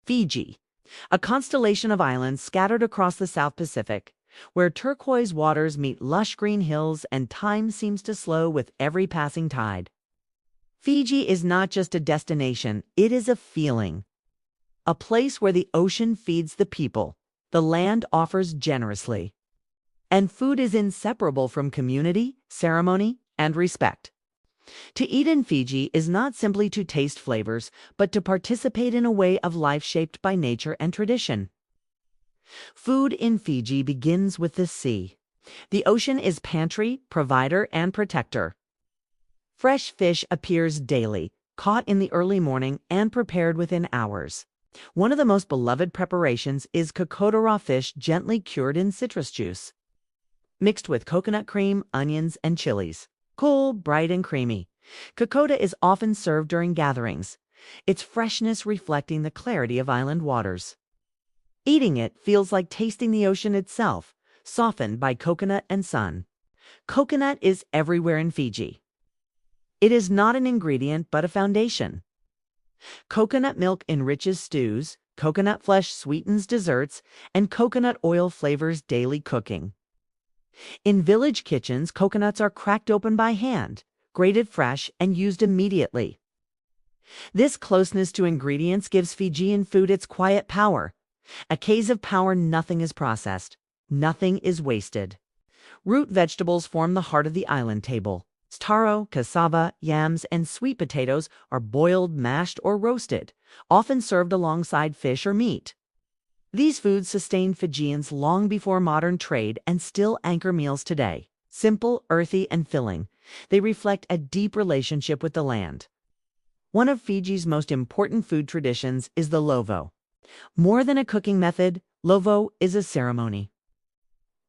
Fiji, a constellation of islands scattered across the South Pacific, where turquoise waters meet lush green hills and time seems to slow with every passing tide. Fiji is not just a destination, it is a feeling. A place where the ocean feeds the people, the land offers generously, and food is inseparable from community, ceremony, and respect. To eat in Fiji is not simply to taste flavors, but to participate in a way of life shaped by nature and tradition. Food in Fiji begins with the sea. The ocean is pantry, provider, and protector. Fresh fish appears daily, caught in the early morning and prepared within hours. One of the most beloved preparations is Kokoda raw fish gently cured in citrus juice, mixed with coconut cream, onions, and chilies. Cool, bright, and creamy, Kokoda is often served during gatherings, its freshness reflecting the clarity of island waters. Eating it feels like tasting the ocean itself, softened by coconut and sun. Coconut is everywhere in Fiji. It is not an ingredient but a foundation. Coconut milk enriches stews, coconut flesh sweetens desserts, and coconut oil flavors daily cooking. In village kitchens, coconuts are cracked open by hand, grated fresh, and used immediately. This closeness to ingredients gives Fijian food its quiet power. A case of power, nothing is processed, nothing is wasted. Root vegetables form the heart of the island table. Taro, cassava, yams, and sweet potatoes are boiled, mashed, or roasted, often served alongside fish or meat. These foods sustained Fijians long before modern trade and still anchor meals today. Simple, earthy, and filling, they reflect a deep relationship with the land. One of Fiji's most important food traditions is the Lovo. More than a cooking method, Lovo is a ceremony.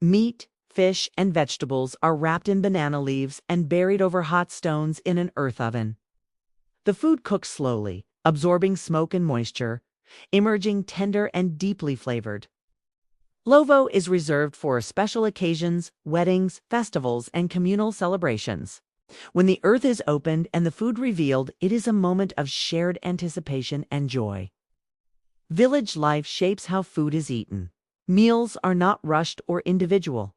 Meat, fish, and vegetables are wrapped in banana leaves and buried over hot stones in an earth oven. The food cooks slowly, absorbing smoke and moisture, emerging tender and deeply flavored. Lovo is reserved for special occasions, weddings, festivals, and communal celebrations. When the earth is opened and the food revealed, it is a moment of shared anticipation and joy. Village life shapes how food is eaten. Meals are not rushed or individual.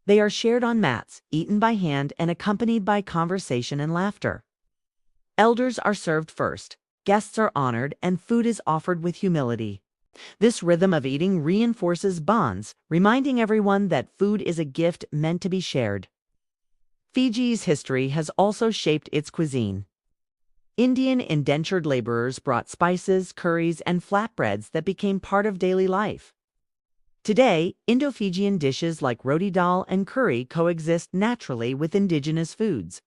They are shared on mats, eaten by hand, and accompanied by conversation and laughter. Elders are served first, guests are honored, and food is offered with humility. This rhythm of eating reinforces bonds, reminding everyone that food is a gift meant to be shared. Fiji's history has also shaped its cuisine. Indian indentured laborers brought spices, curries, and flatbreads that became part of daily life. Today, Indo-Fijian dishes like roti dal and curry coexist naturally with indigenous foods.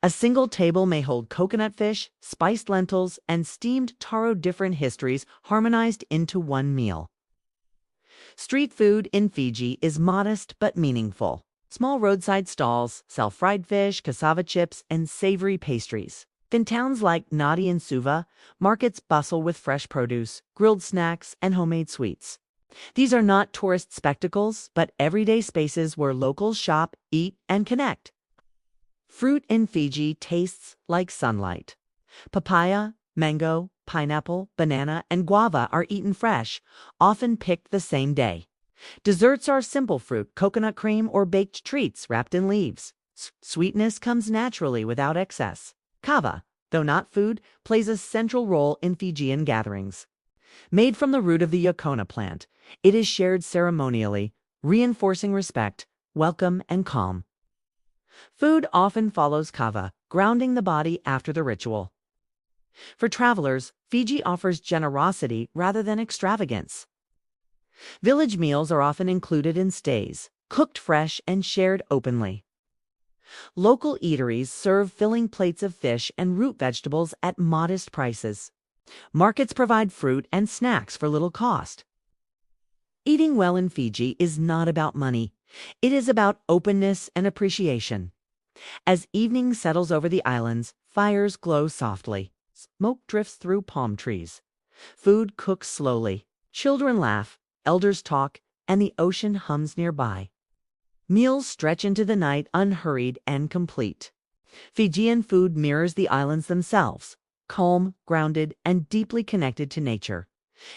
A single table may hold coconut fish, spiced lentils, and steamed taro, different histories harmonized into one meal. Street food in Fiji is modest but meaningful. Small roadside stalls sell fried fish, cassava chips, and savory pastries. In towns like Nadi and Suva, markets bustle with fresh produce, grilled snacks, and homemade sweets. These are not tourist spectacles, but everyday spaces where locals shop, eat, and connect. Fruit in Fiji tastes like sunlight. Papaya, mango, pineapple, banana, and guava are eaten fresh, often picked the same day. Desserts are simple fruit, coconut cream, or baked treats wrapped in leaves. Sweetness comes naturally without excess. Kava, though not food, plays a central role in Fijian gatherings. Made from the root of the yocona plant, it is shared ceremonially, reinforcing respect, welcome, and calm. Food often follows kava, grounding the body after the ritual. For travelers, Fiji offers generosity rather than extravagance. Village meals are often included in stays, cooked fresh and shared openly. Local eateries serve filling plates of fish and root vegetables at modest prices. Markets provide fruit and snacks for little cost. Eating well in Fiji is not about money. It is about openness and appreciation. As evening settles over the islands, fires glow softly. Smoke drifts through palm trees. Food cooks slowly. Children laugh, elders talk, and the ocean hums nearby. Meals stretch into the night unhurried and complete. Fijian food mirrors the islands themselves, calm, grounded, and deeply connected to nature.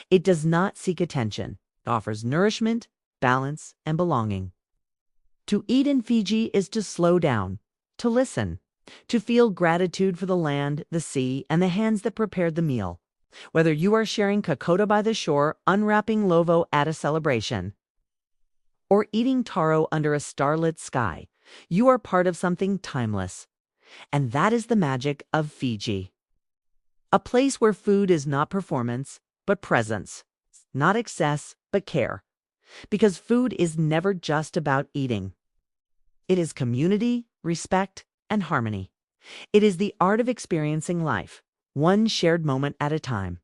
It does not seek attention. It offers nourishment, balance, and belonging. To eat in Fiji is to slow down, to listen, to feel gratitude for the land, the sea, and the hands that prepared the meal. Whether you are sharing Kokoda by the shore, unwrapping Lovo at a celebration, or eating taro under a starlit sky, you are part of something timeless. And that is the magic of Fiji. A place where food is not performance, but presence. Not excess, but care. Because food is never just about eating. It is community, respect, and harmony. It is the art of experiencing life, one shared moment at a time.